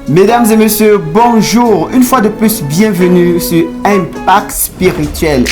Mesdames et messieurs, bonjour. Une fois de plus, bienvenue sur Impact Spirituel.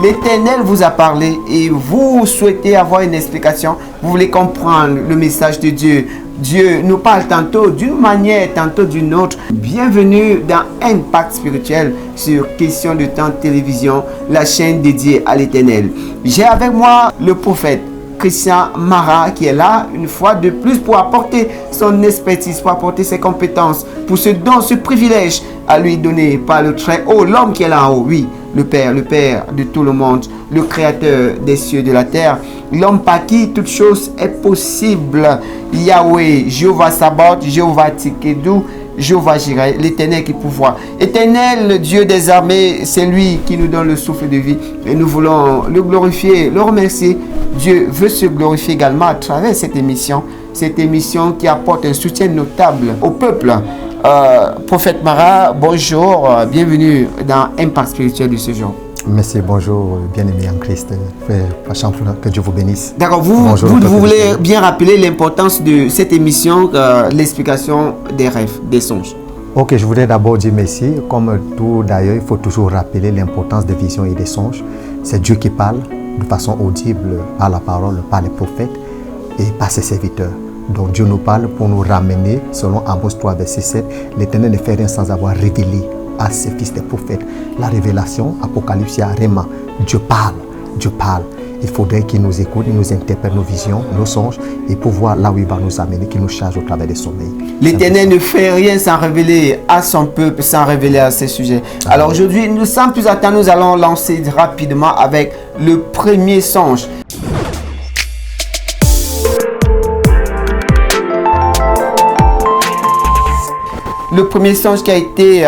L'Éternel vous a parlé et vous souhaitez avoir une explication. Vous voulez comprendre le message de Dieu. Dieu nous parle tantôt d'une manière, tantôt d'une autre. Bienvenue dans Impact Spirituel sur Question de Temps Télévision, la chaîne dédiée à l'Éternel. J'ai avec moi le prophète Christian Mara qui est là une fois de plus pour apporter son expertise, pour apporter ses compétences, pour ce don, ce privilège à lui donner par le très haut, l'homme qui est là en haut, oui, le Père de tout le monde, le Créateur des cieux et de la terre, l'homme par qui toute chose est possible. Yahweh, Jéhovah Sabaoth, Jéhovah Tsidkenu, Jéhovah Jireh, l'Éternel qui pourvoit. Éternel, Dieu des armées, c'est lui qui nous donne le souffle de vie. Et nous voulons le glorifier, le remercier. Dieu veut se glorifier également à travers cette émission qui apporte un soutien notable au peuple. Prophète Mara, bonjour, bienvenue dans Impact Spirituel de ce jour. Merci, bonjour, bien-aimé en Christ, frère Champouna, que Dieu vous bénisse. D'accord, vous voulez bien rappeler l'importance de cette émission, l'explication des rêves, des songes. Ok, je voudrais d'abord dire merci. Comme tout d'ailleurs, il faut toujours rappeler l'importance des visions et des songes. C'est Dieu qui parle de façon audible par la parole, par les prophètes et par ses serviteurs. Donc Dieu nous parle pour nous ramener, selon Amos 3, verset 7, l'Éternel ne fait rien sans avoir révélé à ses fils des prophètes. La révélation, Apocalypse, Réma, Dieu parle, Dieu parle. Il faudrait qu'il nous écoute, il nous interprète nos visions, nos songes, et pour voir là où il va nous amener, qu'il nous charge au travers des sommeils. L'Éternel ne fait rien sans révéler à son peuple, sans révéler à ses sujets. Alors aujourd'hui, nous sans plus attendre, nous allons lancer rapidement avec le premier songe. Le premier songe qui a été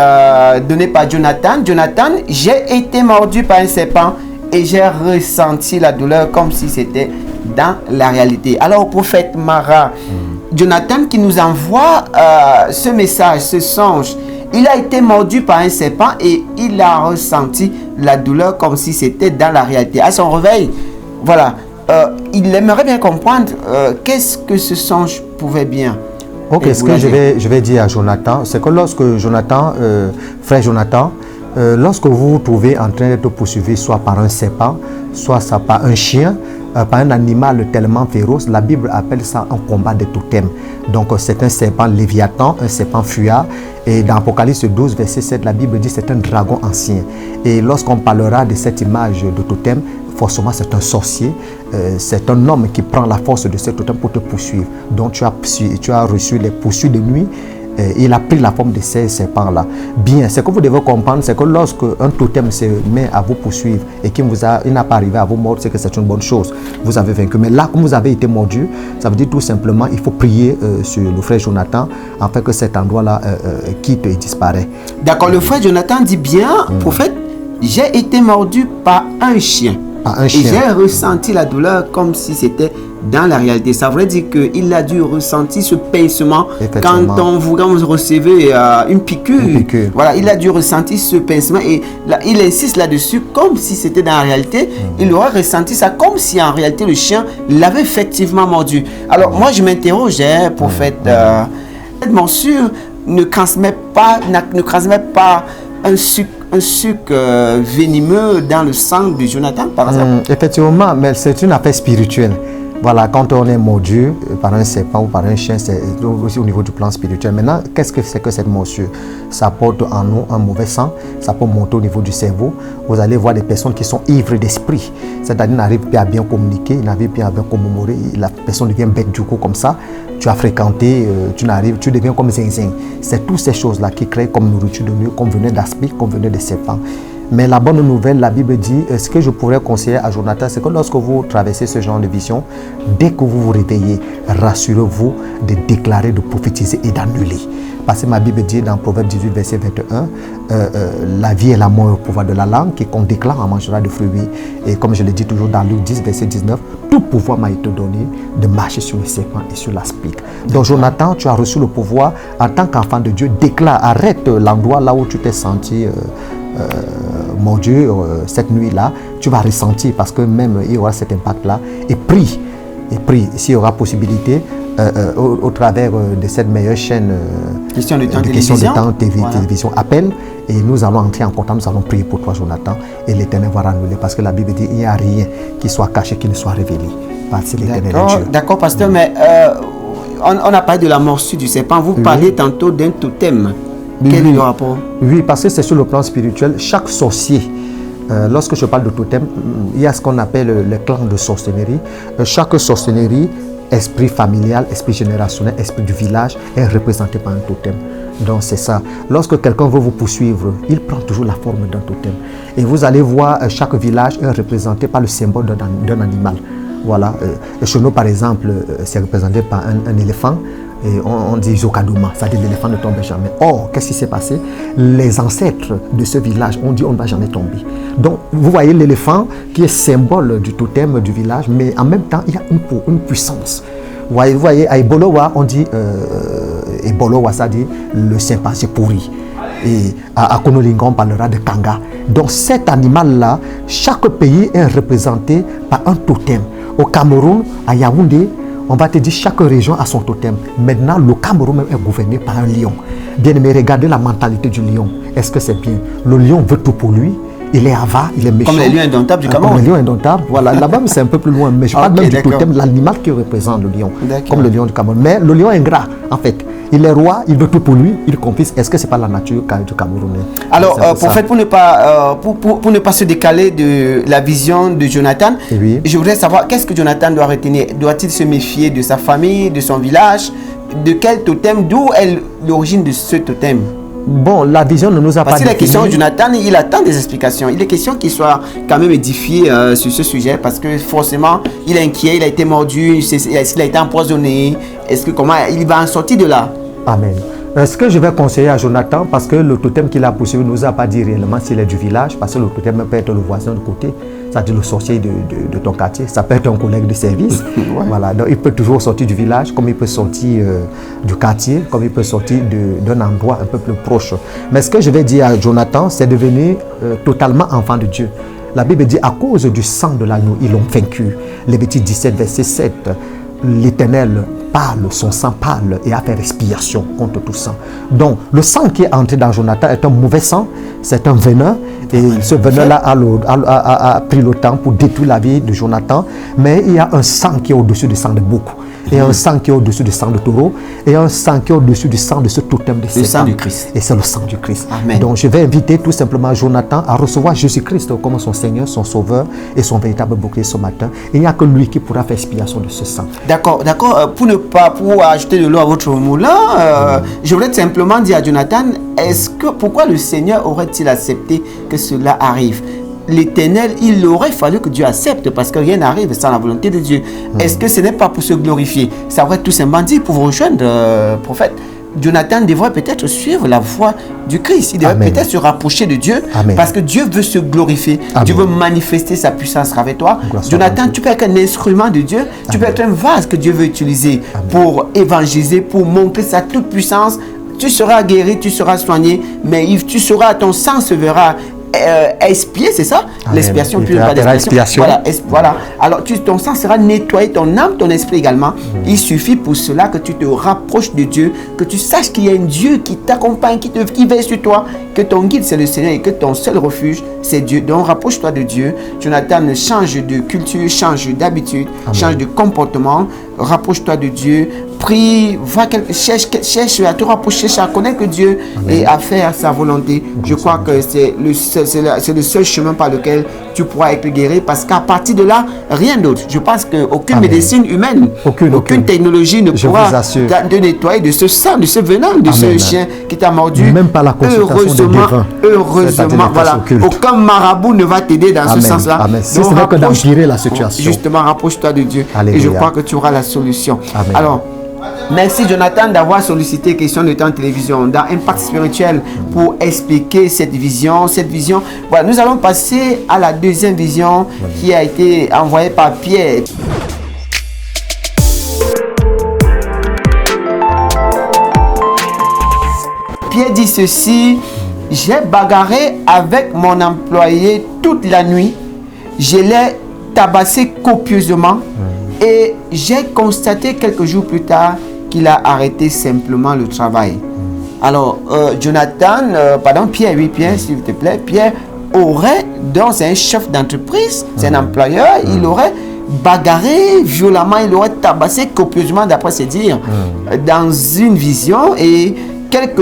donné par Jonathan. Jonathan, j'ai été mordu par un serpent et j'ai ressenti la douleur comme si c'était dans la réalité. Alors, prophète Mara, Jonathan qui nous envoie ce message, ce songe, il a été mordu par un serpent et il a ressenti la douleur comme si c'était dans la réalité. À son réveil, voilà, il aimerait bien comprendre qu'est-ce que ce songe pouvait bien. Ok, ce que je vais dire à Jonathan, c'est que lorsque Jonathan, frère Jonathan, lorsque vous vous trouvez en train d'être poursuivi soit par un serpent, soit par un chien, par un animal tellement féroce, la Bible appelle ça un combat de totem. Donc c'est un serpent léviathan, un serpent fuyard. Et dans Apocalypse 12, verset 7, la Bible dit c'est un dragon ancien. Et lorsqu'on parlera de cette image de totem, forcément c'est un sorcier, c'est un homme qui prend la force de ce totem pour te poursuivre. Donc tu as reçu les poursuites de nuit. Il a pris la forme de ces serpents-là. Bien, ce que vous devez comprendre, c'est que lorsque un totem se met à vous poursuivre et qu'il n'a pas arrivé à vous mordre, c'est que c'est une bonne chose. Vous avez vaincu. Mais là, comme vous avez été mordu, ça veut dire tout simplement il faut prier sur le frère Jonathan afin que cet endroit-là quitte et disparaît. D'accord, le frère Jonathan dit bien, prophète, j'ai été mordu par un chien. Et j'ai ressenti la douleur comme si c'était dans la réalité. Ça veut dire qu'il a dû ressentir ce pincement quand vous recevez une piqûre. Voilà, il a dû ressentir ce pincement et là, il insiste là-dessus comme si c'était dans la réalité. Il aurait ressenti ça comme si en réalité le chien l'avait effectivement mordu. Alors moi je m'interroge, prophète, cette morsure ne transmet pas un sucre venimeux dans le sang de Jonathan, par exemple. Effectivement, mais c'est une affaire spirituelle. Voilà, quand on est mordu par un serpent ou par un chien, c'est aussi au niveau du plan spirituel. Maintenant, qu'est-ce que c'est que cette morsure? Ça porte en nous un mauvais sang, ça peut monter au niveau du cerveau. Vous allez voir des personnes qui sont ivres d'esprit, c'est-à-dire n'arrivent plus à bien communiquer, n'arrivent plus à bien commémorer. La personne devient bête du coup comme ça. Tu as fréquenté, tu deviens comme zinzin. C'est toutes ces choses-là qui créent comme nourriture de nuit, comme venait d'aspi, comme venait de serpent. Mais la bonne nouvelle, la Bible dit, ce que je pourrais conseiller à Jonathan, c'est que lorsque vous traversez ce genre de vision, dès que vous vous réveillez, rassurez-vous de déclarer, de prophétiser et d'annuler. Parce que ma Bible dit dans Proverbe 18, verset 21, la vie et la mort au pouvoir de la langue, quiconque déclare en mangera de fruits. Et comme je le dis toujours dans Luc 10, verset 19, tout pouvoir m'a été donné de marcher sur le serpent et sur l'aspic. Donc Jonathan, tu as reçu le pouvoir en tant qu'enfant de Dieu. Déclare, arrête l'endroit là où tu t'es senti mordu cette nuit-là. Tu vas ressentir parce que même il y aura cet impact-là. Et prie et prie. S'il y aura possibilité, au travers de cette meilleure chaîne question de temps, télévision, appelle, et nous allons entrer en contact, nous allons prier pour toi, Jonathan, et l'Éternel va renouveler, parce que la Bible dit il n'y a rien qui soit caché, qui ne soit révélé. C'est l'Éternel Dieu. D'accord, pasteur, mais on a parlé de la morsure du serpent. Vous parliez tantôt d'un totem. Quel est le rapport? Oui, parce que c'est sur le plan spirituel. Chaque sorcier, lorsque je parle de totem, il y a ce qu'on appelle le clan de sorcellerie. Chaque sorcellerie, esprit familial, esprit générationnel, esprit du village, est représenté par un totem. Donc c'est ça. Lorsque quelqu'un veut vous poursuivre, il prend toujours la forme d'un totem. Et vous allez voir chaque village est représenté par le symbole d'un animal. Voilà. Chez nous, par exemple, c'est représenté par un éléphant. Et on dit Zokaduma, c'est-à-dire l'éléphant ne tombe jamais. Or, qu'est-ce qui s'est passé? Les ancêtres de ce village ont dit on ne va jamais tomber. Donc, vous voyez l'éléphant qui est symbole du totem du village, mais en même temps, il y a une puissance. Vous voyez, à Ebolowa, on dit, Ebolowa, ça dit le chimpanzé pourri. Et à Konolinga, on parlera de Kanga. Donc, cet animal-là, chaque pays est représenté par un totem. Au Cameroun, à Yaoundé, on va te dire chaque région a son totem. Maintenant, le Cameroun même est gouverné par un lion. Bien aimé, regardez la mentalité du lion. Est-ce que c'est bien? Le lion veut tout pour lui. Il est avare, il est méchant. Comme les lions indomptables du Cameroun. Comme les lions indomptables. Voilà, là-bas, c'est un peu plus loin. Mais je parle même du totem, l'animal qui représente le lion. Comme le lion du Cameroun. Mais le lion est ingrat, en fait. Il est roi, il veut tout pour lui, il confisque. Est-ce que ce n'est pas la nature du Camerounais? Alors, pour ne pas se décaler de la vision de Jonathan, oui. Je voudrais savoir qu'est-ce que Jonathan doit retenir. Doit-il se méfier de sa famille, de son village? De quel totem? D'où est l'origine de ce totem? Bon, la vision ne nous a Parce pas que la question de Jonathan, il attend des explications. Il est question qu'il soit quand même édifié sur ce sujet parce que forcément, il est inquiet, il a été mordu, est-ce qu'il a été empoisonné? Est-ce que comment il va en sortir de là? Amen. Ce que je vais conseiller à Jonathan, parce que le totem qu'il a poursuivi ne nous a pas dit réellement s'il est du village, parce que le totem peut être le voisin de côté, c'est-à-dire le sorcier de ton quartier, ça peut être un collègue de service. Ouais. Voilà, donc il peut toujours sortir du village, comme il peut sortir du quartier, comme il peut sortir d'un endroit un peu plus proche. Mais ce que je vais dire à Jonathan, c'est de devenir totalement enfant de Dieu. La Bible dit, à cause du sang de l'agneau, ils l'ont vaincu. Lévitique 17, verset 7. L'Éternel parle, son sang parle et a fait expiation contre tout sang. Donc, le sang qui est entré dans Jonathan est un mauvais sang, c'est un venin. Et ce venin-là a pris le temps pour détruire la vie de Jonathan. Mais il y a un sang qui est au-dessus du sang de beaucoup. Et un sang qui est au-dessus du sang de taureau. Et un sang qui est au-dessus du sang de ce totem de le sang du Christ. Et c'est le sang du Christ. Amen. Donc je vais inviter tout simplement Jonathan à recevoir Jésus-Christ comme son Seigneur, son Sauveur et son véritable bouclier ce matin. Et il n'y a que lui qui pourra faire expiation de ce sang. D'accord. Pour ajouter de l'eau à votre moulin, je voudrais simplement dire à Jonathan, pourquoi le Seigneur aurait-il accepté que cela arrive? L'Éternel, il aurait fallu que Dieu accepte parce que rien n'arrive sans la volonté de Dieu. Est-ce que ce n'est pas pour se glorifier? Ça aurait tout simplement dit pour vous rejoindre, prophète. Jonathan devrait peut-être suivre la voie du Christ. Il devrait peut-être se rapprocher de Dieu. Amen. Parce que Dieu veut se glorifier. Amen. Dieu veut manifester sa puissance avec toi. Jonathan, tu peux être un instrument de Dieu. Tu peux être un vase que Dieu veut utiliser pour évangéliser, pour montrer sa toute puissance. Tu seras guéri, tu seras soigné, mais ton sang se verra expier, c'est ça? L'expiation, puis pas d'expiation. Voilà. Alors, ton sang sera nettoyé, ton âme, ton esprit également. Il suffit pour cela que tu te rapproches de Dieu, que tu saches qu'il y a un Dieu qui t'accompagne, qui veille sur toi, que ton guide c'est le Seigneur et que ton seul refuge c'est Dieu. Donc, rapproche-toi de Dieu. Jonathan, change de culture, change d'habitude, change de comportement. Rapproche-toi de Dieu. Prie, cherche à te rapprocher, cherche à connaître Dieu et à faire sa volonté. Je crois que c'est le seul chemin par lequel tu pourras être guéri parce qu'à partir de là, rien d'autre. Je pense qu'aucune médecine humaine, aucune technologie ne pourra te nettoyer de ce sang, de ce venin, de ce chien qui t'a mordu. Même pas la consultation heureusement, voilà. Aucun marabout ne va t'aider dans ce sens-là. Si ce n'est que d'empirer la situation. Justement, rapproche-toi de Dieu. Alléluia. Et je crois que tu auras la solution. Amen. Alors, merci Jonathan d'avoir sollicité Question de temps télévision dans Impact Spirituel pour expliquer cette vision. Voilà, nous allons passer à la deuxième vision qui a été envoyée par Pierre. Pierre dit ceci: j'ai bagarré avec mon employé toute la nuit, je l'ai tabassé copieusement Et j'ai constaté quelques jours plus tard qu'il a arrêté simplement le travail. Alors, Pierre, s'il te plaît, Pierre aurait, dans un chef d'entreprise, c'est un employeur, il aurait bagarré violemment, il aurait tabassé copieusement, d'après ses dires, dans une vision, et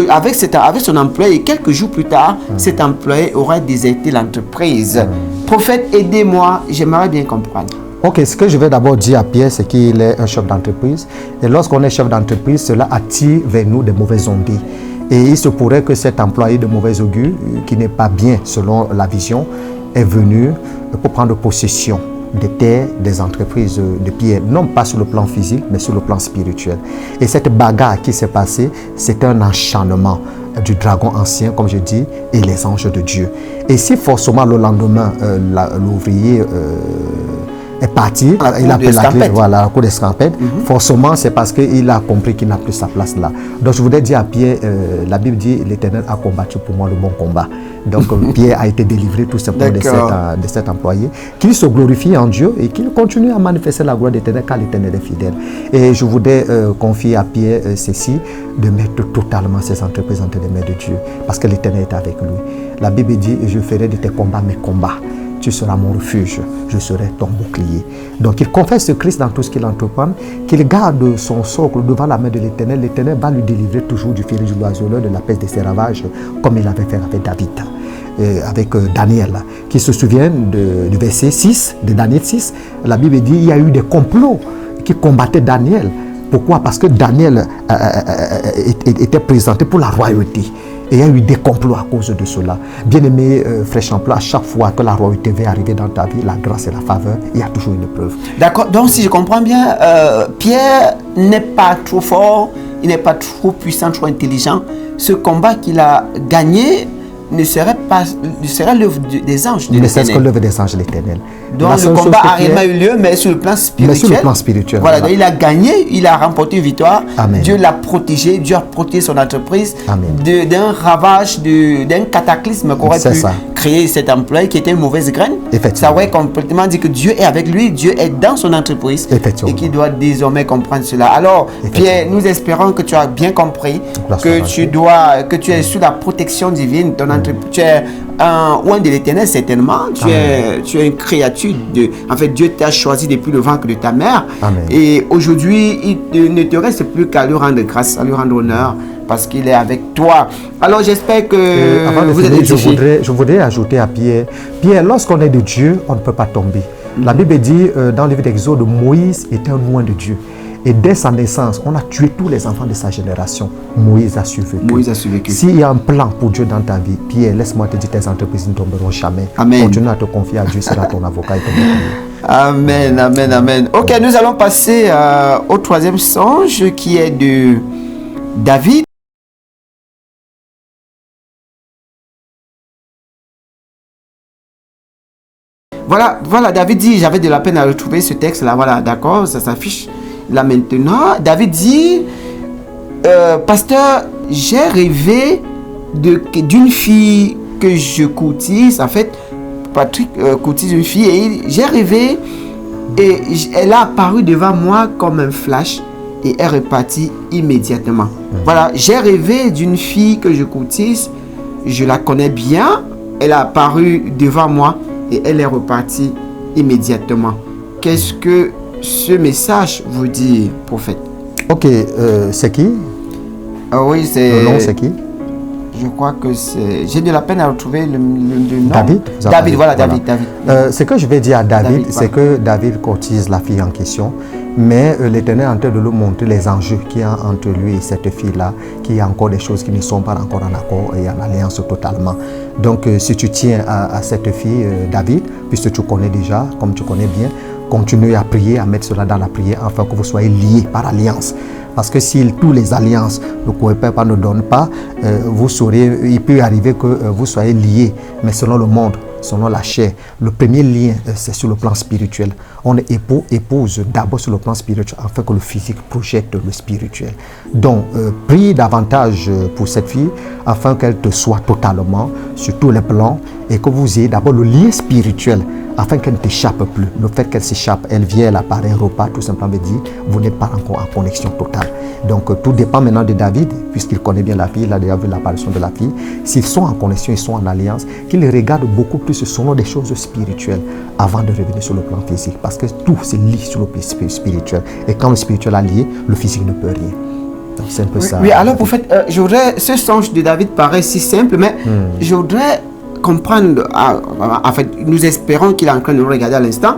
avec son employé, quelques jours plus tard, cet employé aurait déserté l'entreprise. Prophète, aidez-moi, j'aimerais bien comprendre. Ok, ce que je vais d'abord dire à Pierre, c'est qu'il est un chef d'entreprise. Et lorsqu'on est chef d'entreprise, cela attire vers nous de mauvaises ondes. Et il se pourrait que cet employé de mauvais augure, qui n'est pas bien selon la vision, est venu pour prendre possession des terres, des entreprises de Pierre, non pas sur le plan physique, mais sur le plan spirituel. Et cette bagarre qui s'est passée, c'est un enchaînement du dragon ancien, comme je dis, et les anges de Dieu. Et si forcément le lendemain, l'ouvrier est parti, il a pris la clé, voilà, la cour d'escampette, forcément c'est parce qu'il a compris qu'il n'a plus sa place là. Donc je voudrais dire à Pierre, la Bible dit l'Éternel a combattu pour moi le bon combat. Donc Pierre a été délivré tout simplement de cet employé, qu'il se glorifie en Dieu et qu'il continue à manifester la gloire de l'Éternel car l'Éternel est fidèle. Et je voudrais confier à Pierre ceci, de mettre totalement ses entreprises entre les mains de Dieu, parce que l'Éternel est avec lui. La Bible dit, je ferai de tes combats mes combats. Tu seras mon refuge, je serai ton bouclier. Donc il confesse ce Christ dans tout ce qu'il entreprend, qu'il garde son socle devant la main de l'Éternel. L'Éternel va lui délivrer toujours du fil du oiseleur, de la peste de ses ravages, comme il avait fait avec David, avec Daniel, qui se souvient du verset 6, de Daniel 6. La Bible dit qu'il y a eu des complots qui combattaient Daniel. Pourquoi? Parce que Daniel était présenté pour la royauté. Et il y a eu des complots à cause de cela. Bien-aimé frère Champlain, à chaque fois que la royauté va arriver dans ta vie, la grâce et la faveur, il y a toujours une preuve. D'accord, donc si je comprends bien, Pierre n'est pas trop fort, il n'est pas trop puissant, trop intelligent. Ce combat qu'il a gagné ne serait l'œuvre des anges de l'Éternel. Ne serait-ce que l'œuvre des anges de l'Éternel. Donc le combat a réellement eu lieu, mais sur le plan spirituel. Mais sur le plan spirituel. Voilà, donc il a gagné, il a remporté une victoire. Amen. Dieu l'a protégé, Dieu a protégé son entreprise d'un ravage, d'un cataclysme qu'aurait pu créer cet employé qui était une mauvaise graine. Ça aurait complètement dit que Dieu est avec lui, Dieu est dans son entreprise et qu'il doit désormais comprendre cela. Alors, Pierre, nous espérons que tu as bien compris que tu es sous la protection divine. Tu es un de l'Éternel certainement. Tu es une créature en fait, Dieu t'a choisi depuis le ventre de ta mère. Amen. Et aujourd'hui, il ne te reste plus qu'à lui rendre grâce, à lui rendre honneur, parce qu'il est avec toi. Alors j'espère que avant de finir, je voudrais ajouter à Pierre, lorsqu'on est de Dieu, on ne peut pas tomber. La Bible dit dans le livre d'Exode, Moïse était un loin de Dieu. Et dès sa naissance, on a tué tous les enfants de sa génération. Moïse a survécu. S'il y a un plan pour Dieu dans ta vie, Pierre, laisse-moi te dire, tes entreprises ne tomberont jamais. Amen. Continue à te confier à Dieu, sera ton avocat et ton bouclier. Amen, amen, amen. Ok, nous allons passer au troisième songe qui est de David. Voilà, David dit, j'avais de la peine à retrouver ce texte-là. Voilà, d'accord, ça s'affiche là maintenant. David dit, pasteur, j'ai rêvé d'une fille que je courtise. En fait, Patrick courtise une fille et j'ai rêvé et elle a apparu devant moi comme un flash et est repartie immédiatement. Voilà, j'ai rêvé d'une fille que je courtise. Je la connais bien. Elle a apparu devant moi et elle est repartie immédiatement. Qu'est-ce que ce message vous dit, prophète? Ok, c'est qui? Oui, c'est... Le nom, c'est qui? Je crois que c'est... J'ai de la peine à retrouver le nom. David? David, voilà. David. Ce que je vais dire à David, c'est que David courtise la fille en question, mais l'Éternel est en train de lui montrer les enjeux qu'il y a entre lui et cette fille-là, qu'il y a encore des choses qui ne sont pas encore en accord et en alliance totalement. Donc, si tu tiens à cette fille, David, puisque tu connais déjà, comme tu connais bien, continue à prier, à mettre cela dans la prière, afin que vous soyez liés par alliance. Parce que si tous les alliances ne coopèrent pas, ne donnent pas, vous saurez, il peut arriver que vous soyez liés, mais selon le monde, selon la chair. Le premier lien, c'est sur le plan spirituel. On est épouse d'abord sur le plan spirituel, afin que le physique projette le spirituel. Donc, prie davantage pour cette fille, afin qu'elle te soit totalement sur tous les plans, et que vous ayez d'abord le lien spirituel, afin qu'elle ne t'échappe plus. Le fait qu'elle s'échappe, elle vient, elle apparaît un repas, tout simplement veut dire, vous n'êtes pas encore en connexion totale. Donc tout dépend maintenant de David, puisqu'il connaît bien la fille, il a déjà vu l'apparition de la fille. S'ils sont en connexion, ils sont en alliance, qu'il regarde beaucoup plus selon des choses spirituelles avant de revenir sur le plan physique. Parce que tout se lie sur le plan spirituel. Et quand le spirituel est lié, le physique ne peut rien. Donc c'est un peu ça. Oui, alors pour fait, ce songe de David paraît si simple, mais je voudrais comprendre, en fait, nous espérons qu'il est en train de nous regarder à l'instant.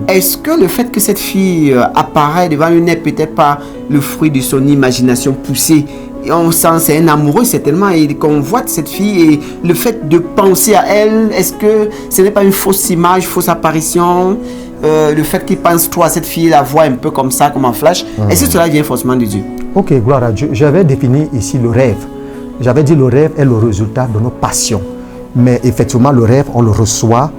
Est-ce que le fait que cette fille apparaît devant lui n'est peut-être pas le fruit de son imagination poussée? Et on sent c'est un amoureux certainement et qu'on voit cette fille et le fait de penser à elle, est-ce que ce n'est pas une fausse image, fausse apparition? Le fait qu'il pense toi à cette fille, la voit un peu comme ça, comme en flash, est-ce que cela vient forcément de Dieu? Ok, gloire à Dieu. J'avais défini ici le rêve. J'avais dit le rêve est le résultat de nos passions. Mais effectivement, le rêve, on le reçoit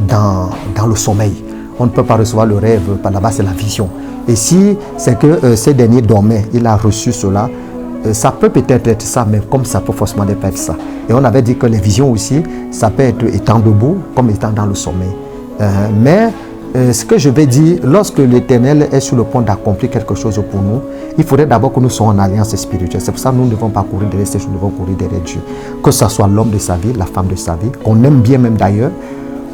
dans le sommeil. On ne peut pas recevoir le rêve, par là-bas, c'est la vision. Et si c'est que ces derniers dormaient, il a reçu cela, ça peut peut-être être ça, mais comme ça peut forcément être ça. Et on avait dit que les visions aussi, ça peut être étant debout, comme étant dans le sommeil. Ce que je vais dire, lorsque l'Éternel est sur le point d'accomplir quelque chose pour nous, il faudrait d'abord que nous soyons en alliance spirituelle. C'est pour ça que nous ne devons pas courir derrière ces choses, nous devons courir derrière Dieu. Que ce soit l'homme de sa vie, la femme de sa vie, qu'on aime bien même d'ailleurs,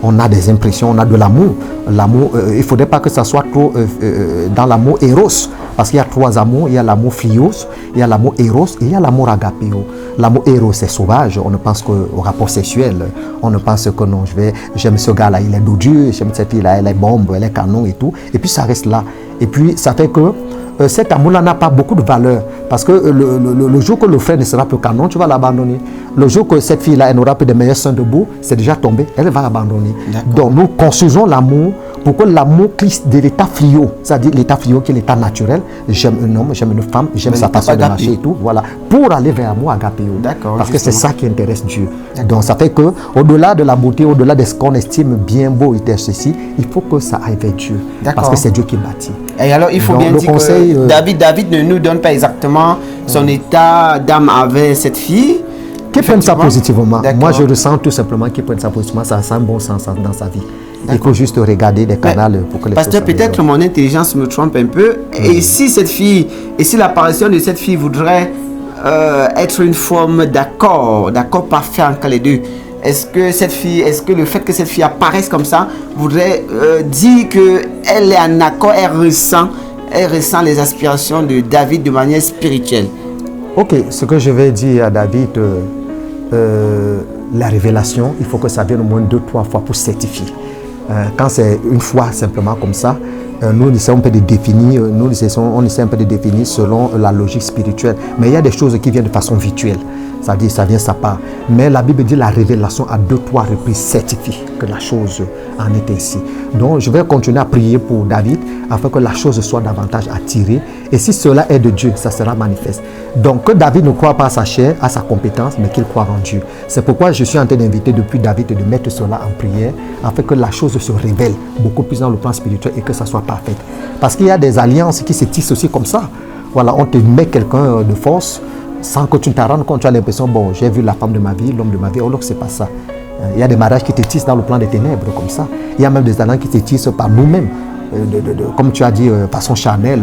on a des impressions, on a de l'amour. L'amour, il ne faudrait pas que ça soit trop dans l'amour éros. Parce qu'il y a trois amours, il y a l'amour philios, il y a l'amour éros et il y a l'amour agapéo. L'amour éros c'est sauvage, on ne pense qu'au rapport sexuel. On ne pense que non, j'aime ce gars-là, il est dodu, j'aime cette fille-là, elle est bombe, elle est canon et tout. Et puis ça reste là. Et puis ça fait que cet amour-là n'a pas beaucoup de valeur. Parce que le jour que le frère ne sera plus canon, tu vas l'abandonner. Le jour que cette fille-là, elle n'aura plus de meilleurs seins debout, c'est déjà tombé, elle va l'abandonner. Donc nous construisons l'amour pour que l'amour glisse de l'état fluo, c'est-à-dire l'état fluo qui est l'état naturel. J'aime un homme, j'aime une femme, j'aime sa façon de marcher et tout. Voilà. Pour aller vers l'amour agapéo. Parce que c'est ça qui intéresse Dieu. Donc ça fait que au-delà de la beauté, au-delà de ce qu'on estime bien beau et ceci, il faut que ça aille vers Dieu. Parce que c'est Dieu qui bâtit. Et alors il faut bien dire que David ne nous donne pas exactement son état d'âme avec cette fille. Qui prenne ça positivement. Moi, je ressens tout simplement qu'il prenne ça positivement. Ça a un bon sens dans sa vie. Il faut juste regarder des canaux pour que les Pasteur, peut-être mon intelligence me trompe un peu. Et si cette fille, et si l'apparition de cette fille voudrait être une forme d'accord parfait entre les deux, est-ce que le fait que cette fille apparaisse comme ça voudrait dire qu'elle est en accord, elle ressent les aspirations de David de manière spirituelle? Ok, ce que je vais dire à David, la révélation, il faut que ça vienne au moins 2-3 fois pour certifier. Quand c'est une fois simplement comme ça, nous essayons un peu de définir, on essaie un peu de définir selon la logique spirituelle. Mais il y a des choses qui viennent de façon virtuelle. C'est-à-dire, ça vient sa part. Mais la Bible dit la révélation à 2-3 reprises certifie que la chose en est ainsi. Donc, je vais continuer à prier pour David afin que la chose soit davantage attirée. Et si cela est de Dieu, ça sera manifeste. Donc, que David ne croit pas à sa chair, à sa compétence, mais qu'il croit en Dieu. C'est pourquoi je suis en train d'inviter depuis David de mettre cela en prière afin que la chose se révèle beaucoup plus dans le plan spirituel et que ça soit parfait. Parce qu'il y a des alliances qui se tissent aussi comme ça. Voilà, on te met quelqu'un de force sans que tu ne t'en rendes compte, tu as l'impression, bon, j'ai vu la femme de ma vie, l'homme de ma vie, alors que ce n'est pas ça. Il y a des mariages qui te tissent dans le plan des ténèbres, comme ça. Il y a même des alliances qui te tissent par nous-mêmes. Comme tu as dit, façon charnelle,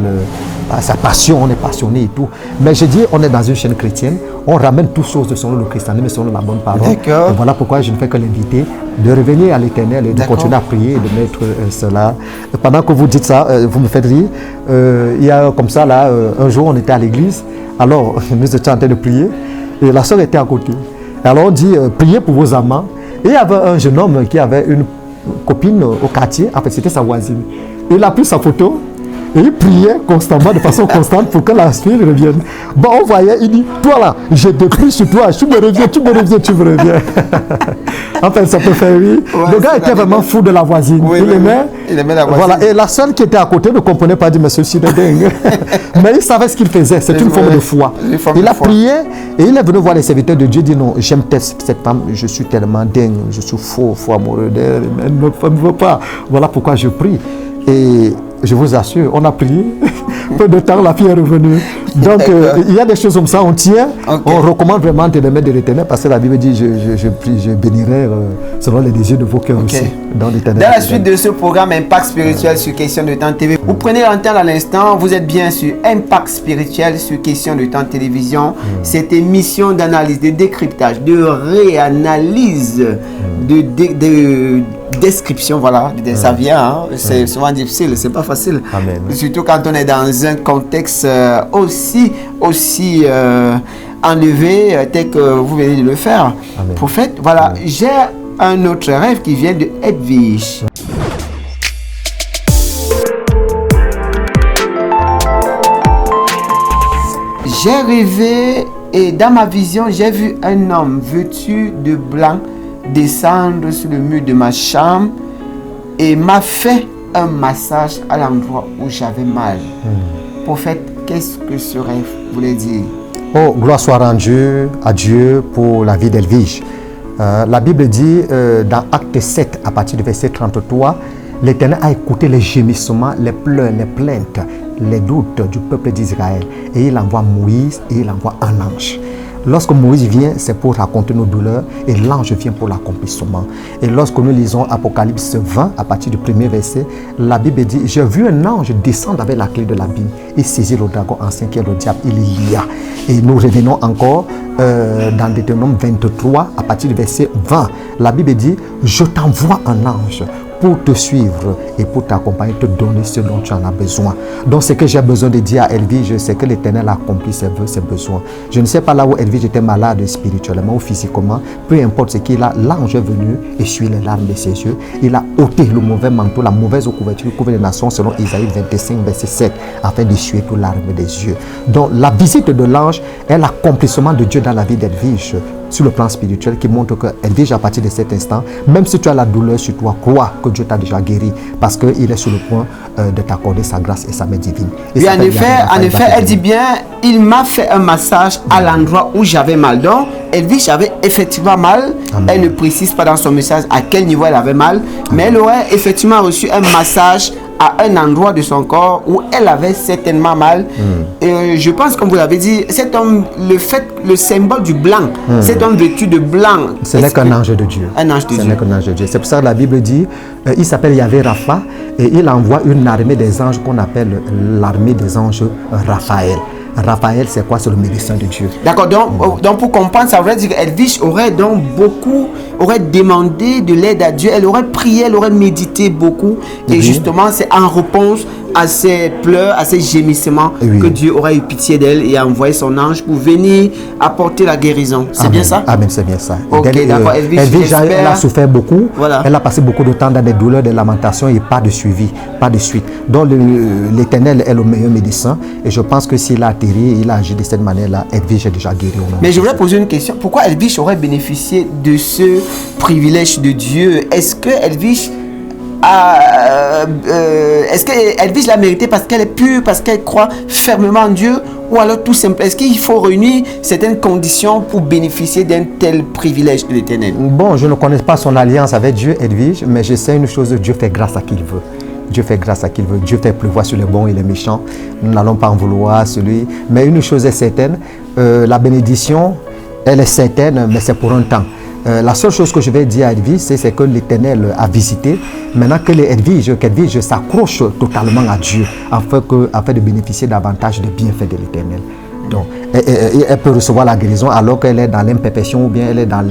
sa passion, on est passionné et tout. Mais je dis, on est dans une chaîne chrétienne, on ramène toutes choses selon le christianisme, selon la bonne parole. Et voilà pourquoi je ne fais que l'inviter de revenir à l'Éternel et de continuer à prier et de mettre cela. Pendant que vous dites ça, vous me faites rire. Il y a comme ça, là, un jour, on était à l'église. Alors, nous étions en train de prier et la soeur était à côté. Alors, on dit, priez pour vos amants. Et il y avait un jeune homme qui avait une copine au quartier. En fait, c'était sa voisine. Il a pris sa photo et il priait constamment, de façon constante, pour que la fille revienne. Bon, on voyait, il dit, toi là, je te prie sur toi, tu me reviens, tu me reviens, tu me reviens. En fait, ça peut faire rire. Ouais, le gars était vraiment fou de la voisine. Oui, il aimait la voisine. Voilà. Et la seule qui était à côté ne comprenait pas, dit, mais ceci est dingue. Mais il savait ce qu'il faisait, c'est une forme de foi. Il a prié et il est venu voir les serviteurs de Dieu, il dit, non, j'aime cette femme, je suis tellement dingue, je suis faux amoureux d'elle, mais notre femme ne veut pas. Voilà pourquoi je prie. Et je vous assure, on a prié. Peu de temps, la fille est revenue. Donc, il y a des choses comme ça, on tient, Ok. on recommande vraiment de les mettre de l'Éternel parce que la Bible dit je bénirai selon les désirs de vos cœurs Ok. aussi. Dans l'Éternel. Dans la suite de ce programme Impact Spirituel sur Question de Temps TV, vous prenez l'antenne à l'instant, vous êtes bien sur Impact Spirituel sur Question de Temps Télévision. Cette émission d'analyse, de décryptage, de réanalyse, de description, voilà, ça vient, hein. C'est souvent difficile, c'est pas facile. Amen. Surtout quand on est dans un contexte aussi enlevé tel que vous venez de le faire. Amen. Prophète, voilà, j'ai un autre rêve qui vient de Edwige. J'ai rêvé et dans ma vision, j'ai vu un homme vêtu de blanc descendre sur le mur de ma chambre et m'a fait un massage à l'endroit où j'avais mal. Prophète, qu'est-ce que ce rêve voulait dire? Oh, gloire soit rendue à Dieu pour la vie d'Edwige. La Bible dit dans Acte 7, à partir du verset 33, l'Éternel a écouté les gémissements, les pleurs, les plaintes, les doutes du peuple d'Israël. Et il envoie Moïse et il envoie un ange. Lorsque Moïse vient, c'est pour raconter nos douleurs et l'ange vient pour l'accomplissement. Et lorsque nous lisons Apocalypse 20, à partir du premier verset, la Bible dit, j'ai vu un ange descendre avec la clé de l'abîme et saisir le dragon ancien qui est le diable, il lia. Et nous revenons encore dans Deutéronome 23, à partir du verset 20. La Bible dit, je t'envoie un ange pour te suivre et pour t'accompagner, te donner ce dont tu en as besoin. Donc ce que j'ai besoin de dire à Edwige, c'est que l'Éternel a accompli ses vœux, ses besoins. Je ne sais pas là où Edwige était malade spirituellement ou physiquement, peu importe ce qu'il a, l'ange est venu essuyer les larmes de ses yeux. Il a ôté le mauvais manteau, la mauvaise couverture qui couvre les nations selon Isaïe 25, verset 7, afin d'essuyer toutes les larmes des yeux. Donc la visite de l'ange est l'accomplissement de Dieu dans la vie d'Edwige sur le plan spirituel qui montre que Edwige, à partir de cet instant, même si tu as la douleur sur toi, crois que Dieu t'a déjà guéri parce qu'il est sur le point de t'accorder sa grâce et sa main divine. Et oui, en effet, elle dit bien, il m'a fait un massage à l'endroit où j'avais mal. Donc, Edwige avait effectivement mal. Amen. Elle ne précise pas dans son message à quel niveau elle avait mal, mais elle aurait effectivement reçu un massage à un endroit de son corps où elle avait certainement mal. Et je pense, comme vous l'avez dit, cet homme, le symbole du blanc, cet homme vêtu de blanc. Ce n'est qu'un ange de Dieu. Un ange de Ce Dieu. n'est qu'un ange de Dieu. C'est pour ça que la Bible dit, il s'appelle Yahvé Rapha et il envoie une armée des anges qu'on appelle l'armée des anges Raphaël. Raphaël, c'est quoi? C'est le médecin de Dieu. D'accord, donc pour comprendre, ça voudrait dire qu'Edwige aurait demandé de l'aide à Dieu, elle aurait prié, elle aurait médité beaucoup, et justement c'est en réponse à ses pleurs, à ses gémissements, que Dieu aurait eu pitié d'elle et a envoyé son ange pour venir apporter la guérison. C'est bien ça? Amen, c'est bien ça. Ok, d'accord, Edwige, elle a souffert beaucoup, voilà. Elle a passé beaucoup de temps dans des douleurs, des lamentations et pas de suivi, pas de suite. Donc l'Éternel est le meilleur médecin et je pense que s'il a atterri, il a agi de cette manière-là, Edwige est déjà guéri. Mais je voudrais poser une question. Pourquoi Edwige aurait bénéficié de ce privilège de Dieu? Est-ce que Edwige l'a mérité parce qu'elle est pure, parce qu'elle croit fermement en Dieu, ou alors tout simplement, est-ce qu'il faut réunir certaines conditions pour bénéficier d'un tel privilège de l'Éternel? Bon, je ne connais pas son alliance avec Dieu, Edwige, mais je sais une chose, Dieu fait grâce à qui il veut. Dieu fait grâce à qui il veut. Dieu fait pleuvoir sur les bons et les méchants. Nous n'allons pas en vouloir à celui. Mais une chose est certaine, la bénédiction, elle est certaine, mais c'est pour un temps. La seule chose que je vais dire à Edwige, c'est que l'Éternel a visité. Maintenant que qu'Edwige s'accroche totalement à Dieu afin de bénéficier davantage des bienfaits de l'Éternel. Donc, elle peut recevoir la guérison alors qu'elle est dans l'imperfection ou bien elle est dans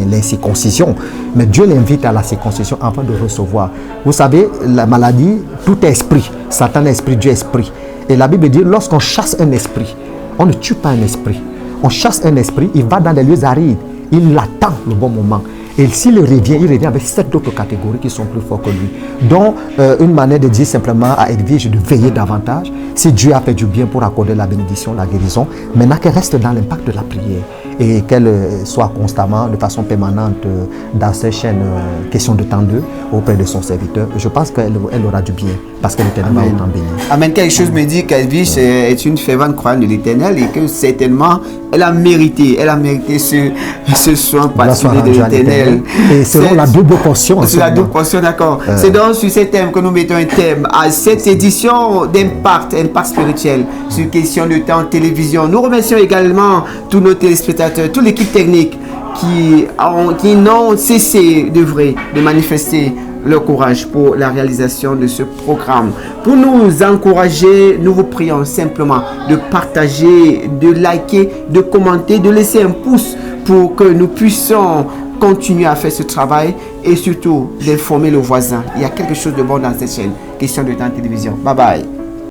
l'incirconcision. Mais Dieu l'invite à la circoncision afin de recevoir. Vous savez, la maladie, tout est esprit. Satan est esprit, Dieu est esprit. Et la Bible dit, lorsqu'on chasse un esprit, on ne tue pas un esprit. On chasse un esprit, il va dans des lieux arides. Il attend le bon moment. Et s'il revient, il revient avec 7 autres catégories qui sont plus fortes que lui. Donc, une manière de dire simplement à Edwige de veiller davantage. Si Dieu a fait du bien pour accorder la bénédiction, la guérison, maintenant qu'elle reste dans l'impact de la prière. et qu'elle soit constamment, de façon permanente, dans ces chaînes Question de temps 2 auprès de son serviteur. Je pense qu'elle aura du bien parce que l'Éternel va autant bénir. Amen. Quelque chose me dit qu'Edwige est une fervente croyante de l'Éternel et que certainement elle a mérité ce soin particulier de l'Éternel. Et selon la double portion. C'est la double portion, d'accord. C'est donc sur ces thèmes que nous mettons un thème à cette édition d'Impact spirituel sur Question de temps télévision. Nous remercions également tous nos téléspectateurs, toute l'équipe technique qui n'ont cessé d'œuvrer, de manifester leur courage pour la réalisation de ce programme. Pour nous encourager, nous vous prions simplement de partager, de liker, de commenter, de laisser un pouce pour que nous puissions continuer à faire ce travail et surtout d'informer le voisin. Il y a quelque chose de bon dans cette chaîne. Question de temps télévision. Bye bye.